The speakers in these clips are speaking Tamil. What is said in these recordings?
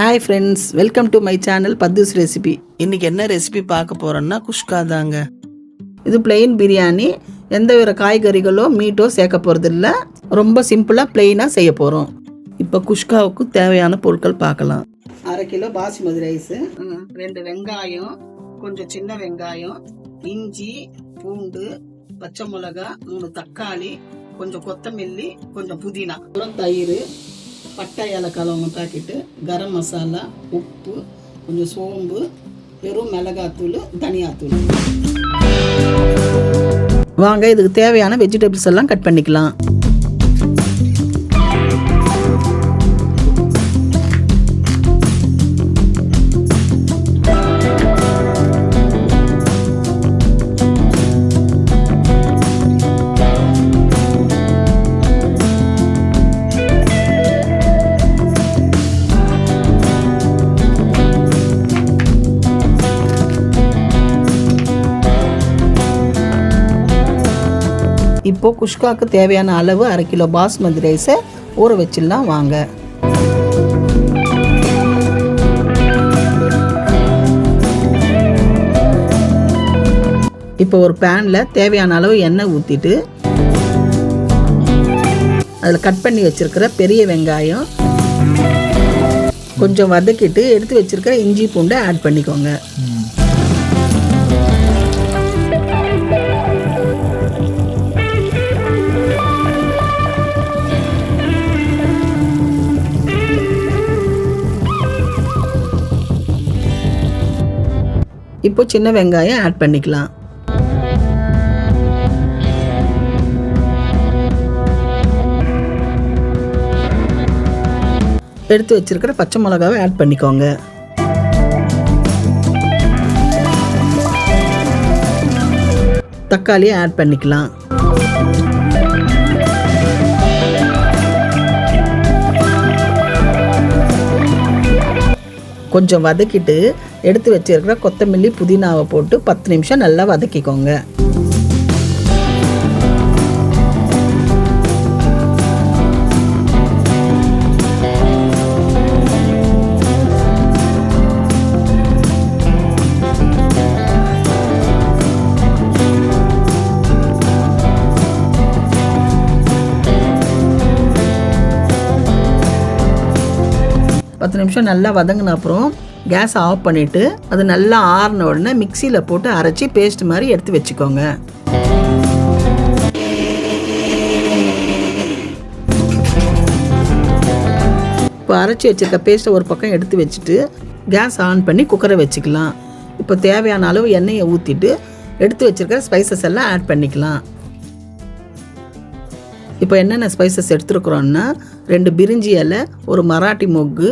Hi friends, welcome to my channel பத்தூஸ் ரெசிபி. இன்றைக்கி என்ன ரெசிபி பார்க்க போகிறோன்னா குஷ்கா தாங்க. இது பிளெயின் பிரியாணி, எந்த ஒரு காய்கறிகளோ மீட்டோ சேர்க்க போகிறதில்ல. ரொம்ப சிம்பிளாக பிளெயினாக செய்ய போகிறோம். இப்போ குஷ்காவுக்கு தேவையான பொருட்கள் பார்க்கலாம். 1/2 கிலோ பாசுமதி ரைஸு, 2 வெங்காயம், கொஞ்சம் சின்ன வெங்காயம், இஞ்சி, பூண்டு, பச்சை மிளகா, 3 தக்காளி, கொஞ்சம் கொத்தமல்லி, கொஞ்சம் புதினா, அப்புறம் தயிர், பட்டை ஏலக்காய் லவங்க பாக்கெட்டு, கரம் மசாலா, உப்பு, கொஞ்சம் சோம்பு, வெறும் மிளகாத்தூள், தனியாத்தூள். வாங்க இதுக்கு தேவையான வெஜிடபிள்ஸ் எல்லாம் கட் பண்ணிக்கலாம். இப்போது குஷ்காவுக்கு தேவையான அளவு 1/2 கிலோ பாஸ்மதி ரைஸை ஊற வச்சிடலாம் வாங்க. இப்போ ஒரு பேனில் தேவையான அளவு எண்ணெய் ஊற்றிட்டு அதில் கட் பண்ணி வச்சுருக்கிற பெரிய வெங்காயம் கொஞ்சம் வதக்கிட்டு எடுத்து வச்சுருக்கிற இஞ்சி பூண்டை ஆட் பண்ணிக்கோங்க. இப்போ சின்ன வெங்காயம் ஆட் பண்ணிக்கலாம். எடுத்து வச்சிருக்கிற பச்சை மிளகாவை ஆட் பண்ணிக்கோங்க. தக்காளியை ஆட் பண்ணிக்கலாம். கொஞ்சம் வதக்கிட்டு எடுத்து வச்சிருக்கிற கொத்தமல்லி புதினாவை போட்டு 10 நிமிஷம் நல்லா வதக்கிக்கோங்க. நிமிஷம் நல்லா வதங்கின அப்புறம் கேஸ் ஆஃப் பண்ணிவிட்டு அது நல்லா ஆறின உடனே மிக்சியில் போட்டு அரைச்சி பேஸ்ட் மாதிரி எடுத்து வச்சுக்கோங்க. இப்போ அரைச்சி வச்சுருக்க பேஸ்ட்டை ஒரு பக்கம் எடுத்து வச்சுட்டு கேஸ் ஆன் பண்ணி குக்கரை வச்சுக்கலாம். இப்போ தேவையான அளவு எண்ணெயை ஊற்றிட்டு எடுத்து வச்சுருக்க ஸ்பைசஸ் எல்லாம் ஆட் பண்ணிக்கலாம். இப்போ என்னென்ன ஸ்பைசஸ் எடுத்துருக்குறோன்னா 2 பிரிஞ்சி இலை, ஒரு மராட்டி மொக்கு,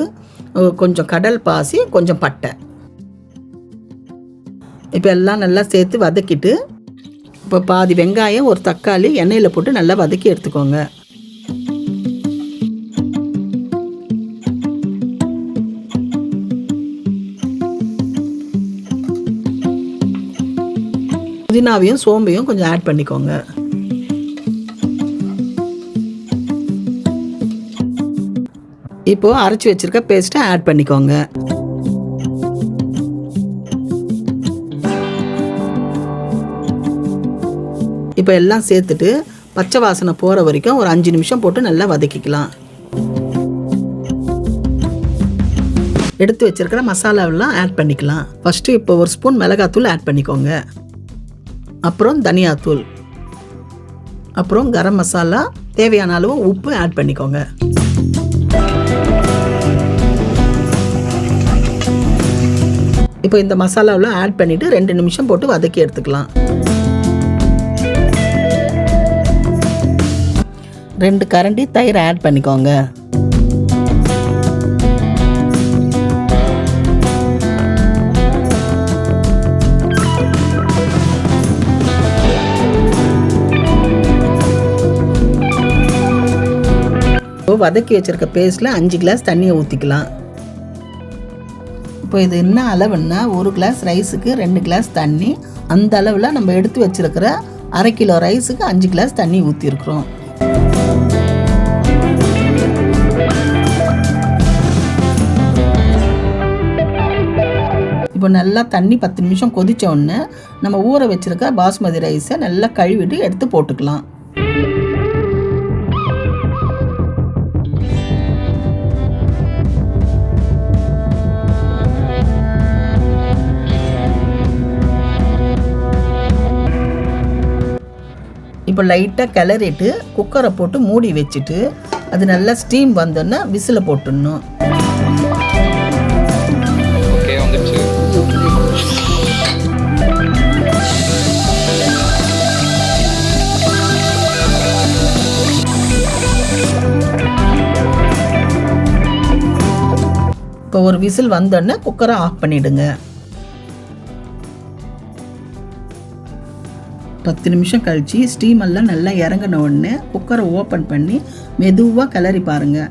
கொஞ்சம் கடல் பாசி, கொஞ்சம் பட்டை. இப்போ எல்லாம் நல்லா சேர்த்து வதக்கிட்டு இப்போ பாதி வெங்காயம், ஒரு தக்காளி எண்ணெயில் போட்டு நல்லா வதக்கி எடுத்துக்கோங்க. புதினாவையும் சோம்பையும் கொஞ்சம் ஆட் பண்ணிக்கோங்க. இப்போ அரைச்சி வச்சிருக்க பேஸ்ட்டை ஆட் பண்ணிக்கோங்க. இப்போ எல்லாம் சேர்த்துட்டு பச்சை வாசனை போகிற வரைக்கும் ஒரு 5 நிமிஷம் போட்டு நல்லா வதக்கிக்கலாம். எடுத்து வச்சிருக்கிற மசாலாவெல்லாம் ஆட் பண்ணிக்கலாம். ஃபஸ்ட்டு இப்போ ஒரு ஸ்பூன் மிளகாத்தூள் ஆட் பண்ணிக்கோங்க. அப்புறம் தனியாத்தூள், அப்புறம் கரம் மசாலா, தேவையான அளவு உப்பு ஆட் பண்ணிக்கோங்க. இப்போ இந்த மசாலாவில் ஆட் பண்ணிவிட்டு 2 நிமிஷம் போட்டு வதக்கி எடுத்துக்கலாம். 2 கரண்டி தயிர் ஆட் பண்ணிக்கோங்க. வதக்கி வச்சிருக்க பேஸ்ட்டில் 5 கிளாஸ் தண்ணியை ஊற்றிக்கலாம். இப்போ இது என்ன அளவுன்னா 1 கிளாஸ் ரைஸுக்கு 2 கிளாஸ் தண்ணி. அந்த அளவில் நம்ம எடுத்து வச்சுருக்கிற 1/2 கிலோ ரைஸுக்கு 5 கிளாஸ் தண்ணி ஊற்றிருக்கிறோம். இப்போ நல்லா தண்ணி 10 நிமிஷம் கொதிச்ச உடனே நம்ம ஊற வச்சுருக்க பாஸ்மதி ரைஸை நல்லா கழுவிட்டு எடுத்து போட்டுக்கலாம். இப்போ லைட்டாக கிளறிட்டு குக்கரை போட்டு மூடி வச்சுட்டு அது நல்லா ஸ்டீம் வந்தோன்னா விசில் போட்டுடணும். இப்போ ஒரு விசில் வந்தோடனே குக்கரை ஆஃப் பண்ணிவிடுங்க. 10 நிமிஷம் கழித்து ஸ்டீம் எல்லாம் நல்லா இறங்கின உடனே குக்கரை ஓப்பன் பண்ணி மெதுவாக கிளறி பாருங்கள்.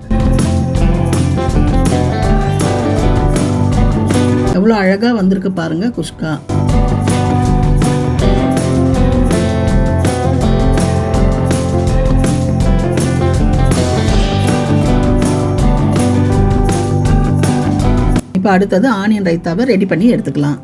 எவ்வளோ அழகாக வந்திருக்கு பாருங்கள் குஷ்கா. இப்போ அடுத்தது ஆனியன் ரைத்தாவை ரெடி பண்ணி எடுத்துக்கலாம்.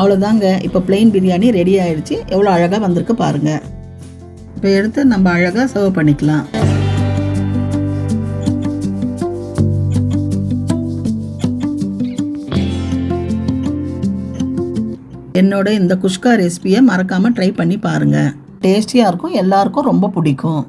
அவ்வளோதாங்க. இப்போ பிளெயின் பிரியாணி ரெடி ஆகிடுச்சு. எவ்வளோ அழகாக வந்திருக்கு பாருங்கள். இப்போ எடுத்து நம்ம அழகாக சர்வ் பண்ணிக்கலாம். என்னோட இந்த குஷ்கா ரெசிபியை மறக்காமல் ட்ரை பண்ணி பாருங்கள். டேஸ்டியாக இருக்கும், எல்லாருக்கும் ரொம்ப பிடிக்கும்.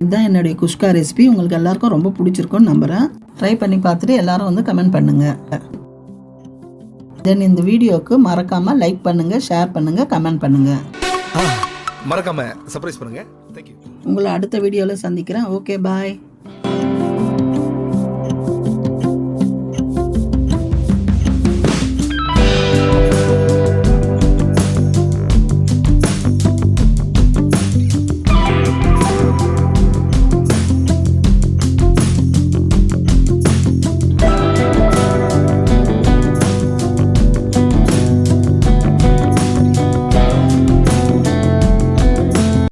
இதுதான் என்னுடைய குஷ்கா ரெசிபி. உங்களுக்கு எல்லாருக்கும் ரொம்ப பிடிச்சிருக்கும்னு நம்புகிறேன். ட்ரை பண்ணி பார்த்துட்டு எல்லாரும் வந்து கமெண்ட் பண்ணுங்கள். தென் இந்த வீடியோவுக்கு மறக்காமல் லைக் பண்ணுங்கள், ஷேர் பண்ணுங்கள், கமெண்ட் பண்ணுங்கள். மறக்காமல் சர்ப்ரைஸ் பண்ணுங்கள். தேங்க்யூ. உங்களை அடுத்த வீடியோவில் சந்திக்கிறேன். ஓகே, பாய்.